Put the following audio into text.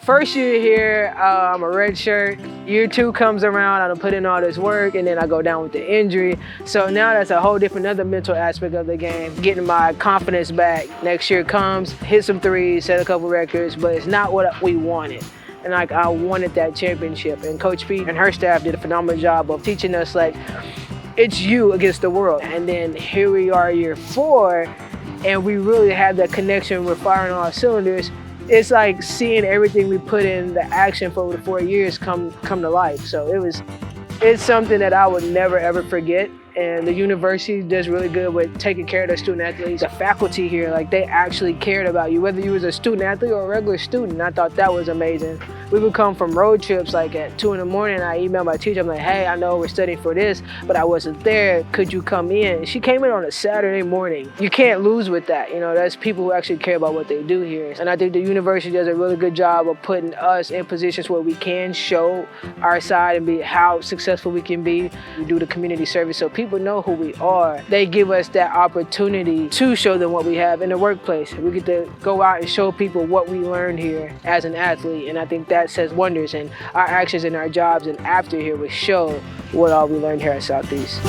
First year here, I'm a red shirt. Year 2 comes around, I don't put in all this work, and then I go down with the injury. So now that's a whole different other mental aspect of the game. Getting my confidence back. Next year comes, hit some threes, set a couple records, but it's not what we wanted. And like, I wanted that championship. And Coach P and her staff did a phenomenal job of teaching us, like, it's you against the world. And then here we are year 4, and we really have that connection. We're firing on all cylinders. It's like seeing everything we put in the action for the 4 years come to life. So it's something that I would never ever forget. And the university does really good with taking care of their student athletes. The faculty here, like, they actually cared about you, whether you was a student athlete or a regular student. I thought that was amazing. We would come from road trips like at 2 in the morning. I emailed my teacher, I'm like, hey, I know we're studying for this, but I wasn't there. Could you come in? She came in on a Saturday morning. You can't lose with that. You know, that's people who actually care about what they do here. And I think the university does a really good job of putting us in positions where we can show our side and be how successful we can be. We do the community service so people know who we are. They give us that opportunity to show them what we have in the workplace. We get to go out and show people what we learned here as an athlete, and I think that says wonders, and our actions and our jobs and after here will show what all we learned here at Southeast.